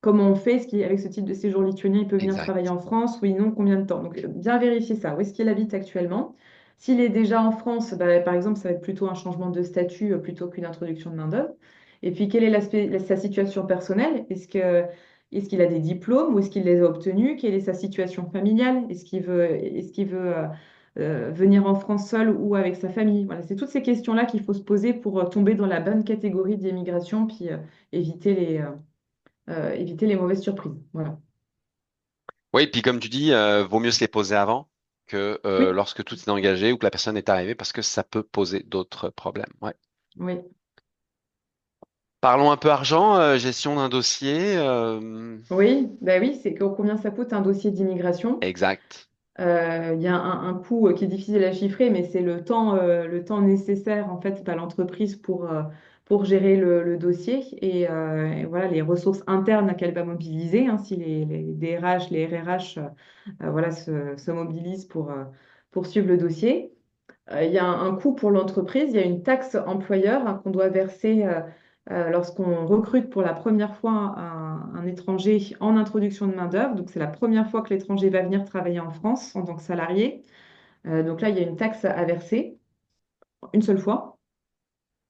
Comment on fait? Est-ce qu'avec ce type de séjour lituanien, il peut venir travailler Exact. en France? Oui, non, combien de temps? Donc, bien vérifier ça. Où est-ce qu'il habite actuellement? S'il est déjà en France, bah, par exemple, ça va être plutôt un changement de statut plutôt qu'une introduction de main-d'œuvre. Et puis, quelle est sa situation personnelle? Est-ce qu'il a des diplômes ou est-ce qu'il les a obtenus? Quelle est sa situation familiale? Est-ce qu'il veut venir en France seul ou avec sa famille? Voilà, c'est toutes ces questions-là qu'il faut se poser pour tomber dans la bonne catégorie d'immigration, puis éviter éviter les mauvaises surprises. Voilà. Oui, puis comme tu dis, vaut mieux se les poser avant que Oui, lorsque tout est engagé ou que la personne est arrivée parce que ça peut poser d'autres problèmes. Ouais. oui, Parlons un peu argent, gestion d'un dossier. oui, bah oui, c'est combien ça coûte un dossier d'immigration. Exact. Il y a un coût qui est difficile à chiffrer, mais c'est le temps nécessaire en fait à l'entreprise pour gérer le dossier et voilà les ressources internes qu'elle va mobiliser, hein, si les DRH, les RRH voilà, se mobilisent pour suivre le dossier. Il y a un coût pour l'entreprise, il y a une taxe employeur hein, qu'on doit verser lorsqu'on recrute pour la première fois un étranger en introduction de main-d'œuvre. Donc, c'est la première fois que l'étranger va venir travailler en France en tant que salarié. Donc là, il y a une taxe à verser une seule fois.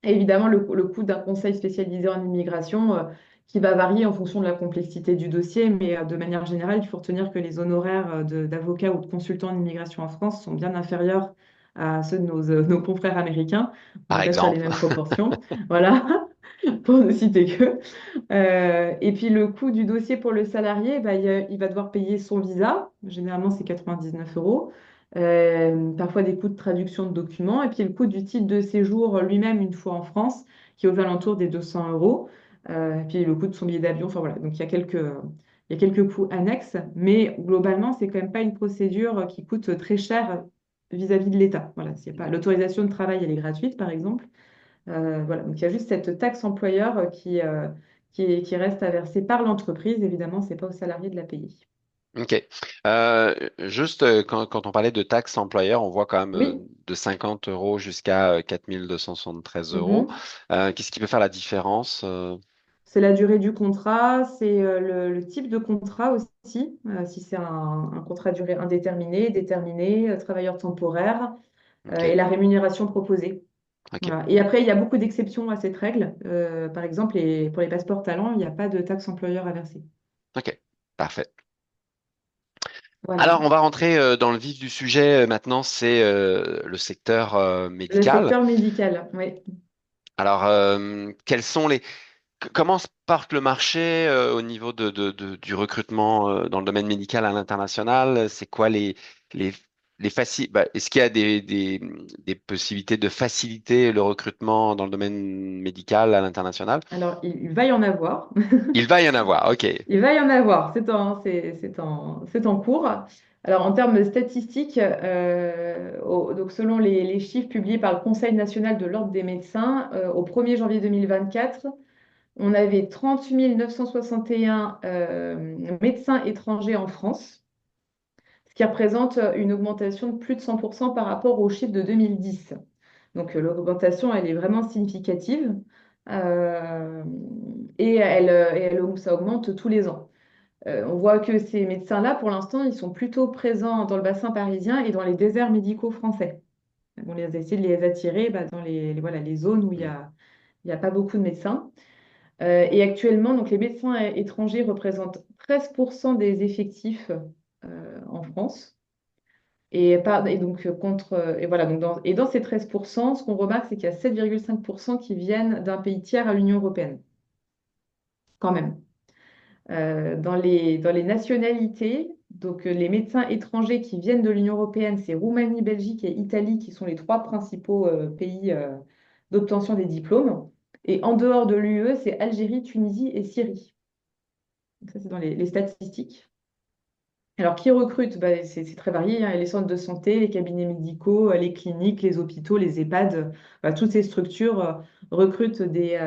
Et évidemment, le coût d'un conseil spécialisé en immigration qui va varier en fonction de la complexité du dossier, mais de manière générale, il faut retenir que les honoraires d'avocats ou de consultants en immigration en France sont bien inférieurs à ceux de nos confrères américains. On Par va pas faire les exemple. mêmes proportions. Voilà, pour ne citer que. Et puis le coût du dossier pour le salarié, bah, il va devoir payer son visa. Généralement, c'est 99 euros. Parfois des coûts de traduction de documents. Et puis le coût du titre de séjour lui-même une fois en France, qui est aux alentours des 200 euros. Et puis le coût de son billet d'avion. Enfin voilà, donc il y a quelques coûts annexes. Mais globalement, c'est quand même pas une procédure qui coûte très cher vis-à-vis de l'État. Voilà, s'il y a pas l'autorisation de travail, elle est gratuite, par exemple. Voilà, donc il y a juste cette taxe employeur qui reste à verser par l'entreprise. Évidemment, c'est pas aux salariés de la payer. OK. Juste quand on parlait de taxes employeur, on voit quand même Oui. de 50 euros jusqu'à 4273 euros. Mhm. Qu'est-ce qui peut faire la différence? C'est la durée du contrat, c'est le type de contrat aussi, si c'est un contrat à durée indéterminée, déterminé, travailleur temporaire, et OK. la rémunération proposée. OK. Voilà. Et après, il y a beaucoup d'exceptions à cette règle. Par exemple, pour les passeports talents, il n'y a pas de taxe employeur à verser. OK. Parfait. Alors, Voilà. on va rentrer dans le vif du sujet maintenant, c'est le secteur Le médical. secteur médical, oui. Alors, quels sont comment se porte le marché au niveau du recrutement dans le domaine médical à l'international? C'est quoi les, est-ce qu'il y a des possibilités de faciliter le recrutement dans le domaine médical à l'international? Alors, il va y en avoir. Il va y en avoir, ok. Il va y en avoir, c'est en cours. Alors, en termes de statistiques, donc selon les chiffres publiés par le Conseil national de l'Ordre des médecins, au 1er janvier 2024, on avait 30 961 médecins étrangers en France, ce qui représente une augmentation de plus de 100% par rapport aux chiffres de 2010. Donc, l'augmentation, elle est vraiment significative euh, ça augmente tous les ans. On voit que ces médecins-là, pour l'instant, ils sont plutôt présents dans le bassin parisien et dans les déserts médicaux français. On les a essayé de les attirer dans voilà, les zones où Mm. il y a pas beaucoup de médecins. Et actuellement, donc, les médecins étrangers représentent 13% des effectifs en France. Et donc, et voilà, donc et dans ces 13%, ce qu'on remarque, c'est qu'il y a 7,5% qui viennent d'un pays tiers à l'Union européenne, quand même. Dans les nationalités, donc les médecins étrangers qui viennent de l'Union européenne, c'est Roumanie, Belgique et Italie qui sont les trois principaux pays d'obtention des diplômes. Et en dehors de l'UE, c'est Algérie, Tunisie et Syrie. Donc ça, c'est dans les statistiques. Alors, qui recrute? C'est très varié, hein. Les centres de santé, les cabinets médicaux, les cliniques, les hôpitaux, les EHPAD, toutes ces structures recrutent des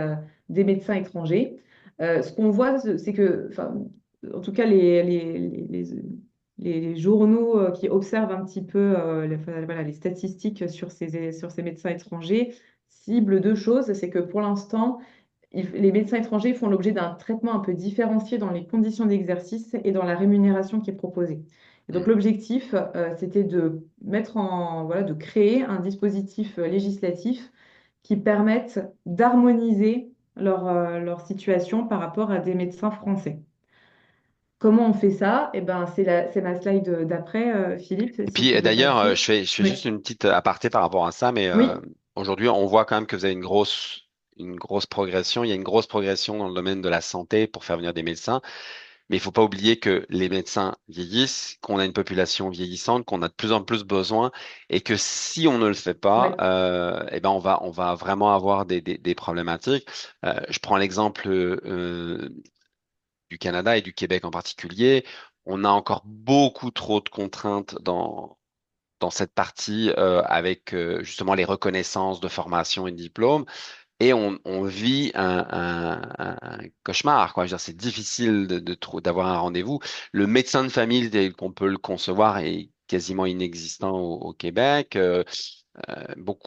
médecins étrangers. Ce qu'on voit, c'est que, enfin, en tout cas, les journaux qui observent un petit peu voilà, les statistiques sur ces médecins étrangers ciblent deux choses. C'est que pour l'instant, les médecins étrangers font l'objet d'un traitement un peu différencié dans les conditions d'exercice et dans la rémunération qui est proposée. Et donc Mm. l'objectif, c'était voilà, de créer un dispositif législatif qui permette d'harmoniser leur situation par rapport à des médecins français. Comment on fait ça? Eh ben, c'est ma slide d'après, Philippe, Et si puis tu veux d'ailleurs, passer. je fais juste Oui, une petite aparté par rapport à ça, mais oui. aujourd'hui, on voit quand même que vous avez une grosse progression. Il y a une grosse progression dans le domaine de la santé pour faire venir des médecins. Mais il faut pas oublier que les médecins vieillissent, qu'on a une population vieillissante, qu'on a de plus en plus besoin, et que si on ne le fait pas, Ouais. eh ben on va vraiment avoir des problématiques. Je prends l'exemple du Canada et du Québec en particulier. On a encore beaucoup trop de contraintes dans cette partie avec justement les reconnaissances de formation et de diplôme. Et on vit un cauchemar, quoi. Je veux dire, c'est difficile d'avoir un rendez-vous. Le médecin de famille, tel qu'on peut le concevoir, est quasiment inexistant au Québec.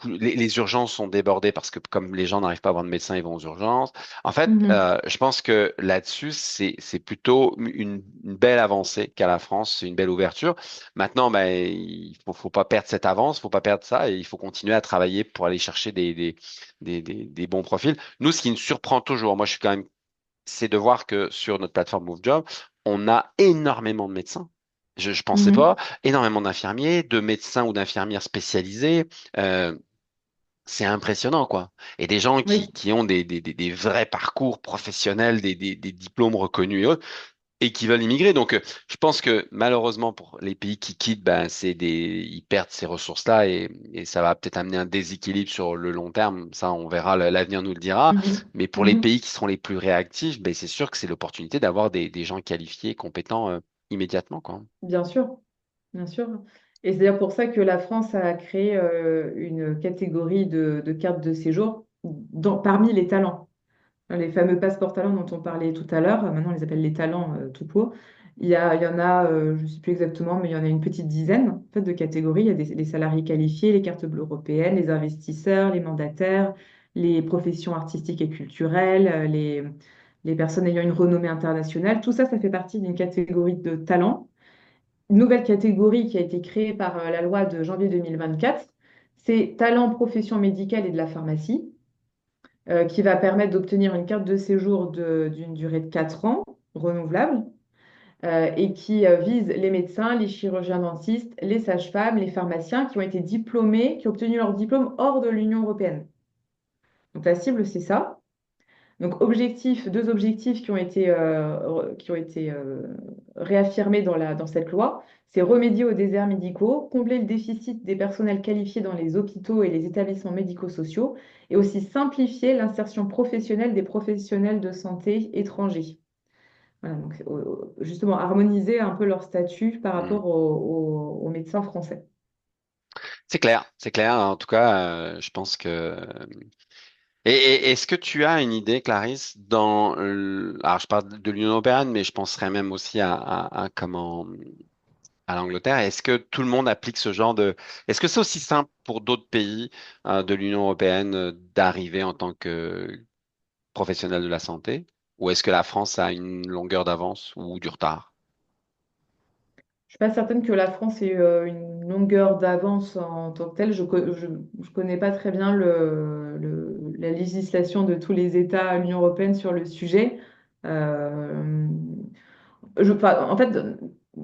Les urgences sont débordées parce que comme les gens n'arrivent pas à avoir de médecin, ils vont aux urgences. En fait, Mhm. je pense que là-dessus, c'est plutôt une belle avancée qu'a la France, c'est une belle ouverture. Maintenant, ben, faut pas perdre cette avance, faut pas perdre ça, et il faut continuer à travailler pour aller chercher des bons profils. Nous, ce qui nous surprend toujours, moi, je suis quand même, c'est de voir que sur notre plateforme MoveJob, on a énormément de médecins. Je pensais pas, Mhm. énormément d'infirmiers, de médecins ou d'infirmières spécialisés. Euh, c'est impressionnant, quoi. Et des gens Oui. qui ont des vrais parcours professionnels, des diplômes reconnus et autres, et qui veulent immigrer. Donc, je pense que malheureusement pour les pays qui quittent, ben, ils perdent ces ressources-là et ça va peut-être amener un déséquilibre sur le long terme. Ça, on verra, l'avenir nous le dira. Mhm. Mais pour les Mhm. pays qui seront les plus réactifs, ben, c'est sûr que c'est l'opportunité d'avoir des gens qualifiés et compétents, immédiatement, quoi. Bien sûr. Bien sûr. Et c'est d'ailleurs pour ça que la France a créé une catégorie de cartes de séjour parmi les talents. Les fameux passeports talents dont on parlait tout à l'heure, maintenant on les appelle les talents tout court. Il y en a, je ne sais plus exactement, mais il y en a une petite dizaine en fait, de catégories. Il y a les salariés qualifiés, les cartes bleues européennes, les investisseurs, les mandataires, les professions artistiques et culturelles, les personnes ayant une renommée internationale. Tout ça, ça fait partie d'une catégorie de talents, une nouvelle catégorie qui a été créée par la loi de janvier 2024. C'est talent, profession médicale et de la pharmacie, qui va permettre d'obtenir une carte de séjour d'une durée de 4 ans, renouvelable, et qui vise les médecins, les chirurgiens dentistes, les sages-femmes, les pharmaciens qui ont été diplômés, qui ont obtenu leur diplôme hors de l'Union européenne. Donc la cible, c'est ça. Donc, deux objectifs qui ont été réaffirmés dans cette loi, c'est remédier aux déserts médicaux, combler le déficit des personnels qualifiés dans les hôpitaux et les établissements médico-sociaux, et aussi simplifier l'insertion professionnelle des professionnels de santé étrangers. Voilà, donc, justement, harmoniser un peu leur statut par Hmm. rapport aux médecins français. C'est clair, c'est clair. En tout cas, je pense que. Et est-ce que tu as une idée, Clarisse, alors je parle de l'Union européenne, mais je penserais même aussi comment à l'Angleterre. Est-ce que tout le monde applique ce genre de... Est-ce que c'est aussi simple pour d'autres pays de l'Union européenne d'arriver en tant que professionnel de la santé? Ou est-ce que la France a une longueur d'avance ou du retard? Je suis pas certaine que la France ait une longueur d'avance en tant que telle. Je connais pas très bien la législation de tous les États de l'Union européenne sur le sujet. Euh, enfin, en fait,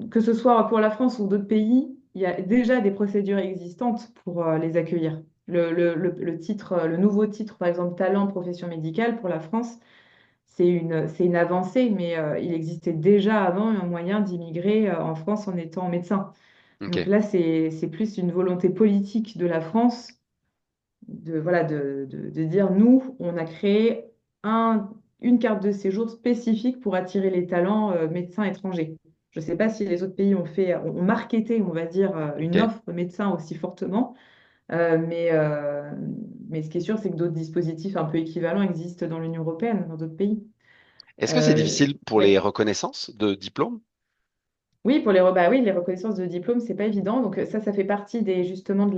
que ce soit pour la France ou d'autres pays, il y a déjà des procédures existantes pour les accueillir. Le nouveau titre, par exemple, talent profession médicale pour la France, c'est une avancée, mais il existait déjà avant un moyen d'immigrer en France en étant médecin. Ok, Donc là, c'est plus une volonté politique de la France voilà, de dire, nous, on a créé une carte de séjour spécifique pour attirer les talents médecins étrangers. Je ne sais pas si les autres pays ont marketé, on va dire, une ok. offre médecin aussi fortement, mais, mais ce qui est sûr, c'est que d'autres dispositifs un peu équivalents existent dans l'Union européenne, dans d'autres pays. Est-ce que c'est Euh, difficile pour les oui. reconnaissances de diplômes? Oui, bah oui, les reconnaissances de diplôme, c'est pas évident. Donc ça fait partie justement de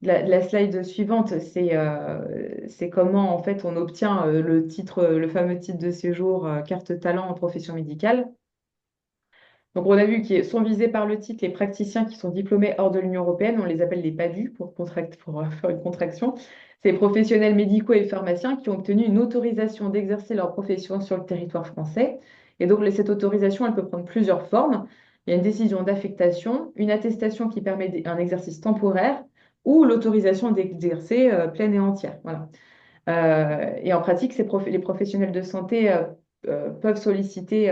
la slide suivante. C'est comment en fait on obtient le titre, le fameux titre de séjour carte talent en profession médicale. Donc on a vu qu'ils sont visés par le titre les praticiens qui sont diplômés hors de l'Union européenne. On les appelle les PADU pour faire une contraction. C'est les professionnels médicaux et pharmaciens qui ont obtenu une autorisation d'exercer leur profession sur le territoire français. Et donc cette autorisation, elle peut prendre plusieurs formes. Il y a une décision d'affectation, une attestation qui permet un exercice temporaire ou l'autorisation d'exercer pleine et entière. Voilà. Et en pratique, les professionnels de santé peuvent solliciter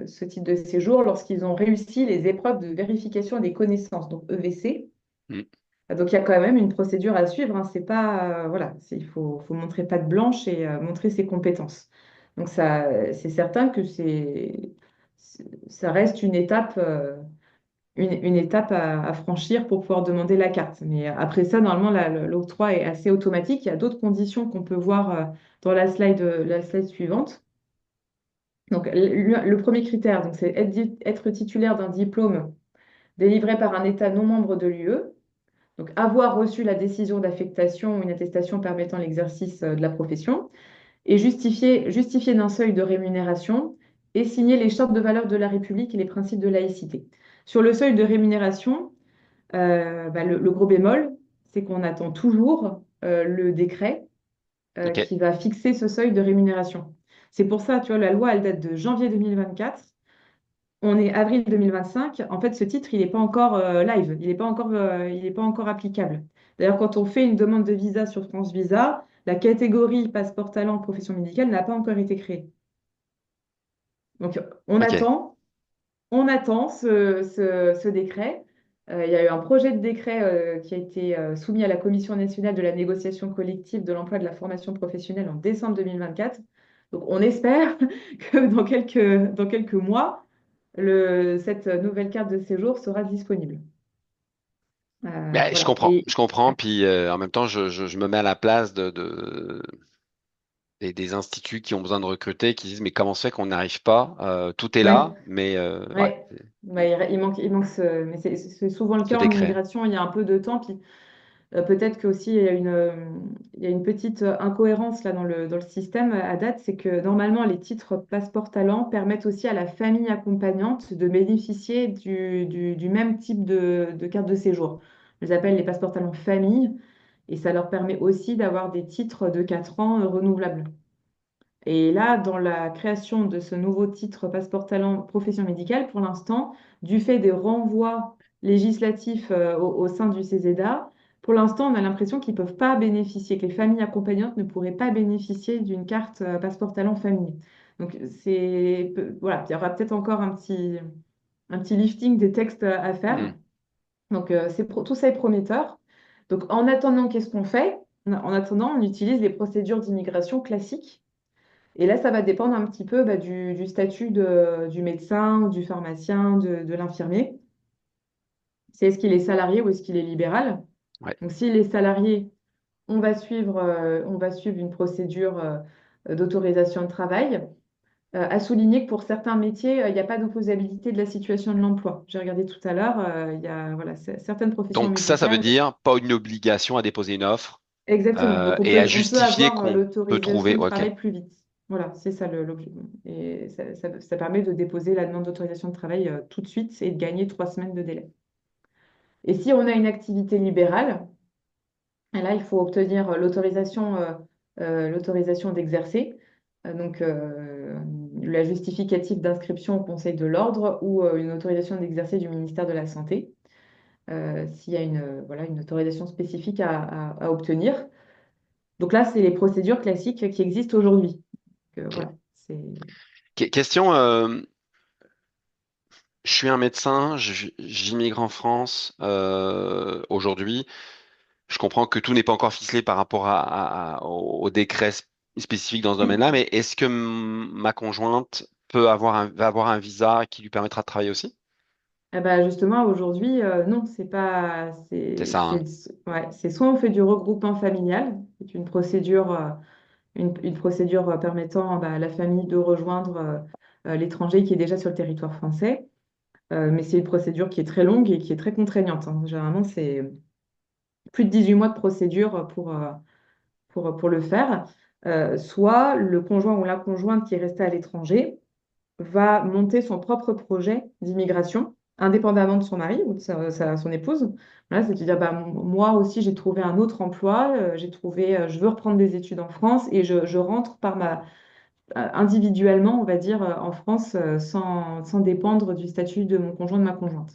ce type de séjour lorsqu'ils ont réussi les épreuves de vérification des connaissances, donc EVC. Hmm. Donc il y a quand même une procédure à suivre, hein. C'est pas, voilà, il faut montrer patte blanche et montrer ses compétences. Donc ça, c'est certain que ça reste une étape à franchir pour pouvoir demander la carte. Mais après ça, normalement, l'octroi est assez automatique. Il y a d'autres conditions qu'on peut voir dans la slide suivante. Donc, le premier critère, donc, c'est être titulaire d'un diplôme délivré par un État non membre de l'UE. Donc, avoir reçu la décision d'affectation ou une attestation permettant l'exercice de la profession et justifier d'un seuil de rémunération et signer les chartes de valeur de la République et les principes de laïcité. Sur le seuil de rémunération, bah, le gros bémol, c'est qu'on attend toujours le décret Ok. qui va fixer ce seuil de rémunération. C'est pour ça, tu vois, la loi, elle date de janvier 2024. On est avril 2025. En fait, ce titre, il n'est pas encore live, il est pas encore applicable. D'ailleurs, quand on fait une demande de visa sur France Visa, la catégorie passeport talent profession médicale n'a pas encore été créée. Donc, on Ok. attend, on attend ce décret. Il y a eu un projet de décret qui a été soumis à la Commission nationale de la négociation collective de l'emploi et de la formation professionnelle en décembre 2024. Donc, on espère que dans quelques mois, cette nouvelle carte de séjour sera disponible. Ben, Voilà. je comprends, puis en même temps, je me mets à la place des instituts qui ont besoin de recruter, qui disent, mais comment se fait qu'on n'arrive pas? Tout est Ouais, là, mais ouais, ouais. Bah, mais c'est souvent le ce cas en décret. immigration, il y a un peu de temps, puis peut-être que aussi il y a une petite incohérence là dans le système à date, c'est que normalement les titres passeport talent permettent aussi à la famille accompagnante de bénéficier du même type de carte de séjour. On les appelle les passeports talent famille et ça leur permet aussi d'avoir des titres de 4 ans renouvelables. Et là, dans la création de ce nouveau titre passeport talent profession médicale, pour l'instant, du fait des renvois législatifs au sein du CESEDA, pour l'instant, on a l'impression qu'ils ne peuvent pas bénéficier, que les familles accompagnantes ne pourraient pas bénéficier d'une carte passeport talent famille. Donc, voilà, il y aura peut-être encore un petit lifting des textes à Hmm. faire. Donc, tout ça est prometteur. Donc, en attendant, qu'est-ce qu'on fait? En attendant, on utilise les procédures d'immigration classiques Et là, ça va dépendre un petit peu du statut du médecin ou du pharmacien, de l'infirmier. C'est est-ce qu'il est salarié ou est-ce qu'il est libéral? Ouais. Donc, s'il est salarié, on va suivre une procédure d'autorisation de travail. À souligner que pour certains métiers, il n'y a pas d'opposabilité de la situation de l'emploi. J'ai regardé tout à l'heure, il y a voilà, certaines professions Donc ça veut médicales. dire pas une obligation à déposer une offre Exactement. Donc, et à on peut justifier avoir qu'on peut l'autorisation trouver. de Ok, travail plus vite. Voilà, c'est ça l'objet. Et ça permet de déposer la demande d'autorisation de travail tout de suite et de gagner 3 semaines de délai. Et si on a une activité libérale, et là, il faut obtenir l'autorisation d'exercer, donc la justificative d'inscription au Conseil de l'ordre ou une autorisation d'exercer du ministère de la Santé, s'il y a voilà, une autorisation spécifique à obtenir. Donc là, c'est les procédures classiques qui existent aujourd'hui. ok. Voilà, c'est... Question, je suis un médecin, j'immigre en France aujourd'hui. Je comprends que tout n'est pas encore ficelé par rapport au décret spécifique dans ce Oui. domaine-là, mais est-ce que ma conjointe va avoir un visa qui lui permettra de travailler aussi? Eh ben, justement, aujourd'hui, non, c'est pas, C'est ça, hein. ouais, c'est soit on fait du regroupement familial, c'est une procédure permettant à la famille de rejoindre l'étranger qui est déjà sur le territoire français. Mais c'est une procédure qui est très longue et qui est très contraignante, hein. Généralement, c'est plus de 18 mois de procédure pour le faire. Soit le conjoint ou la conjointe qui est resté à l'étranger va monter son propre projet d'immigration, indépendamment de son mari ou de son épouse. Voilà, c'est-à-dire, moi aussi, j'ai trouvé un autre emploi, je veux reprendre des études en France et je rentre individuellement, on va dire, en France, sans dépendre du statut de mon conjoint, de ma conjointe.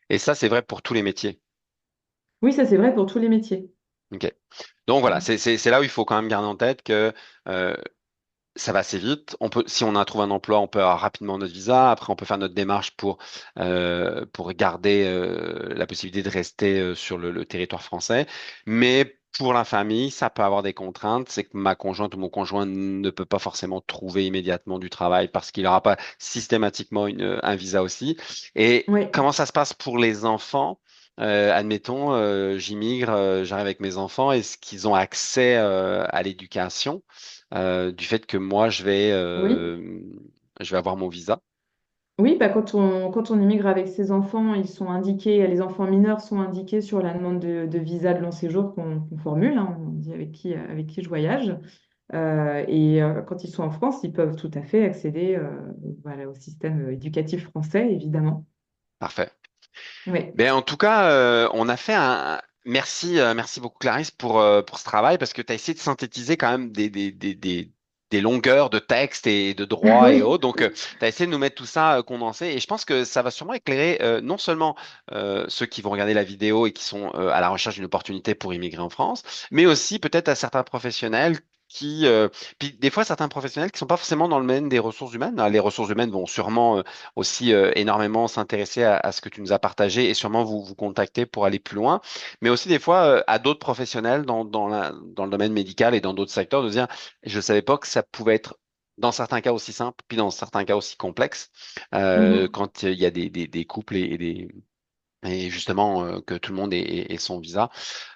Et ça, c'est vrai pour tous les métiers. Oui, ça, c'est vrai pour tous les métiers. Ok. Donc voilà, c'est là où il faut quand même garder en tête que euh, ça va assez vite. On peut, si on a trouvé un emploi, on peut avoir rapidement notre visa. Après, on peut faire notre démarche pour garder la possibilité de rester sur le territoire français. Mais pour la famille, ça peut avoir des contraintes. C'est que ma conjointe ou mon conjoint ne peut pas forcément trouver immédiatement du travail parce qu'il n'aura pas systématiquement un visa aussi. Et Oui. comment ça se passe pour les enfants? Admettons, j'immigre, j'arrive avec mes enfants. Est-ce qu'ils ont accès à l'éducation? Du fait que moi, Oui. je vais avoir mon visa. Oui, quand on immigre avec ses enfants, ils sont indiqués, les enfants mineurs sont indiqués sur la demande de visa de long séjour qu'on formule, hein. On dit avec qui je voyage. Quand ils sont en France, ils peuvent tout à fait accéder voilà, au système éducatif français, évidemment. Parfait. Oui. Ben, en tout cas, on a fait un. Merci, merci beaucoup, Clarisse, pour ce travail, parce que tu as essayé de synthétiser quand même des longueurs de texte et de droit et Oui. autres. Donc, tu as essayé de nous mettre tout ça condensé. Et je pense que ça va sûrement éclairer non seulement ceux qui vont regarder la vidéo et qui sont à la recherche d'une opportunité pour immigrer en France, mais aussi peut-être à certains professionnels puis des fois certains professionnels qui sont pas forcément dans le domaine des ressources humaines. Les ressources humaines vont sûrement aussi énormément s'intéresser à ce que tu nous as partagé et sûrement vous contacter pour aller plus loin, mais aussi des fois à d'autres professionnels dans le domaine médical et dans d'autres secteurs de dire, je ne savais pas que ça pouvait être dans certains cas aussi simple, puis dans certains cas aussi complexe, Mhm. quand il y a des couples et justement que tout le monde ait son visa.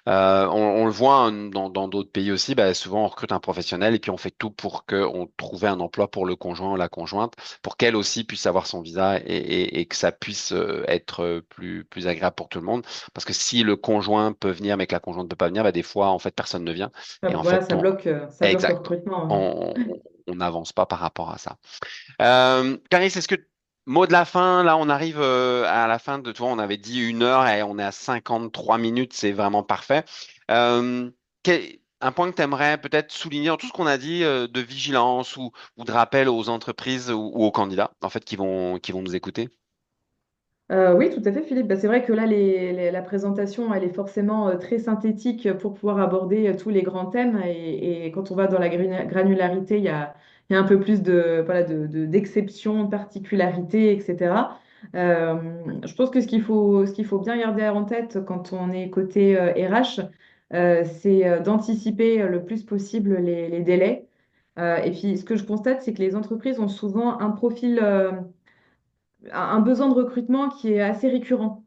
On le voit hein, dans d'autres pays aussi, bah, souvent on recrute un professionnel et puis on fait tout pour qu'on trouve un emploi pour le conjoint ou la conjointe, pour qu'elle aussi puisse avoir son visa et que ça puisse être plus agréable pour tout le monde. Parce que si le conjoint peut venir mais que la conjointe ne peut pas venir, bah, des fois en fait personne ne vient et en Voilà, fait ça bloque le exact, recrutement, hein. on n'avance pas par rapport à ça. Clarisse, est-ce que mot de la fin, là on arrive à la fin de toi, on avait dit 1 heure et on est à 53 minutes, c'est vraiment parfait. Un point que tu aimerais peut-être souligner dans tout ce qu'on a dit de vigilance ou de rappel aux entreprises ou aux candidats en fait qui vont nous écouter? Oui, tout à fait, Philippe. C'est vrai que là, la présentation, elle est forcément très synthétique pour pouvoir aborder tous les grands thèmes. Et quand on va dans la granularité, il y a un peu plus voilà, d'exceptions, de particularités, etc. Euh, je pense que ce qu'il faut bien garder en tête quand on est côté RH, c'est d'anticiper le plus possible les délais. Et puis, ce que je constate, c'est que les entreprises ont souvent un profil, un besoin de recrutement qui est assez récurrent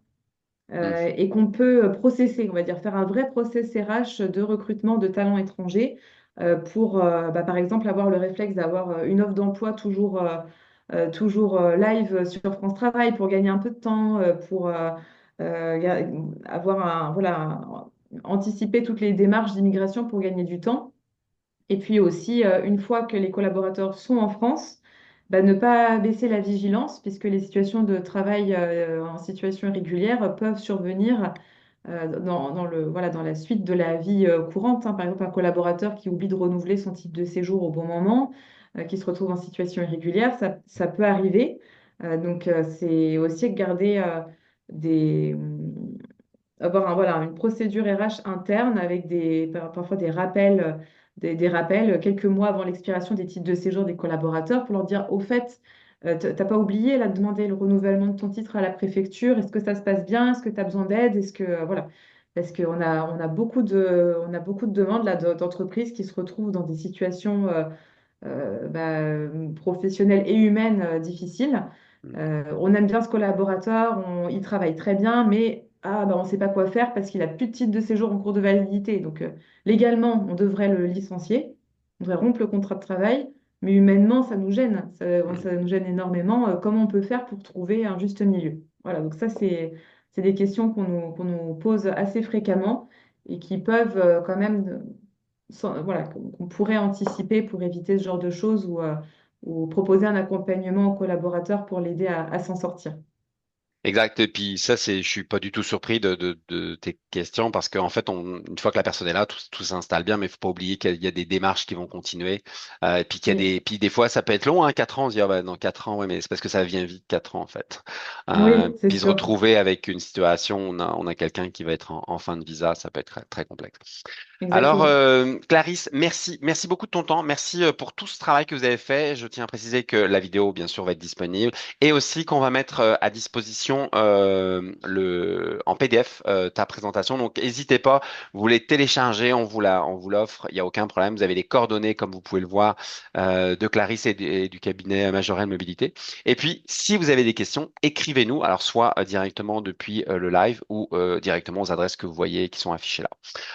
Mm, et qu'on peut processer, on va dire, faire un vrai process RH de recrutement de talents étrangers pour, bah, par exemple, avoir le réflexe d'avoir une offre d'emploi toujours live sur France Travail pour gagner un peu de temps, pour avoir anticiper toutes les démarches d'immigration pour gagner du temps. Et puis aussi, une fois que les collaborateurs sont en France, bah, ne pas baisser la vigilance, puisque les situations de travail en situation irrégulière peuvent survenir dans la suite de la vie courante, hein. Par exemple, un collaborateur qui oublie de renouveler son titre de séjour au bon moment, qui se retrouve en situation irrégulière, ça peut arriver. Donc, c'est aussi garder avoir une procédure RH interne avec parfois des rappels, des rappels quelques mois avant l'expiration des titres de séjour des collaborateurs pour leur dire, au fait, t'as pas oublié là, de demander le renouvellement de ton titre à la préfecture, est-ce que ça se passe bien, est-ce que tu as besoin d'aide, est-ce que, voilà. Parce on a beaucoup de demandes là, d'entreprises qui se retrouvent dans des situations professionnelles et humaines difficiles. mm, On aime bien ce collaborateur, il travaille très bien, mais on ne sait pas quoi faire parce qu'il n'a plus de titre de séjour en cours de validité. Donc, légalement, on devrait le licencier, on devrait rompre le contrat de travail, mais humainement, ça nous gêne. mm. Ça nous gêne énormément. Comment on peut faire pour trouver un juste milieu? Voilà, donc ça, c'est des questions qu'on nous pose assez fréquemment et qui peuvent quand même voilà, qu'on pourrait anticiper pour éviter ce genre de choses ou proposer un accompagnement au collaborateur pour l'aider à s'en sortir. Exact. Et puis ça, je suis pas du tout surpris de tes questions parce qu'en fait, une fois que la personne est là, tout s'installe bien, mais il faut pas oublier qu'il y a des démarches qui vont continuer. Et puis Oui, puis des fois, ça peut être long, hein, 4 ans. On se dit, ah bah, dans 4 ans, ouais, mais c'est parce que ça vient vite, 4 ans, en fait. oui, c'est Puis se sûr. retrouver avec une situation, on a quelqu'un qui va être en fin de visa, ça peut être très, très complexe. Alors, Exactement. Clarisse, merci beaucoup de ton temps. Merci pour tout ce travail que vous avez fait. Je tiens à préciser que la vidéo, bien sûr, va être disponible et aussi qu'on va mettre à disposition en PDF ta présentation. Donc, n'hésitez pas. Vous voulez télécharger, on vous l'offre. Il n'y a aucun problème. Vous avez les coordonnées, comme vous pouvez le voir, de Clarisse et du cabinet Majorel Mobilité. Et puis, si vous avez des questions, écrivez-nous. Alors, soit directement depuis le live ou directement aux adresses que vous voyez qui sont affichées là.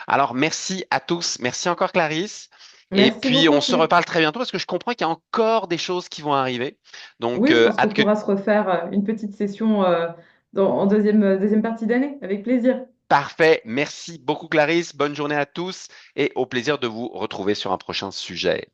Alors, merci à tous. Merci encore, Clarisse. Et Merci puis, beaucoup, on se Philippe. reparle très bientôt parce que je comprends qu'il y a encore des choses qui vont arriver. Donc, Oui, je pense qu'on hâte que... pourra se refaire une petite session en deuxième partie d'année, avec plaisir. Parfait. Merci beaucoup, Clarisse. Bonne journée à tous et au plaisir de vous retrouver sur un prochain sujet.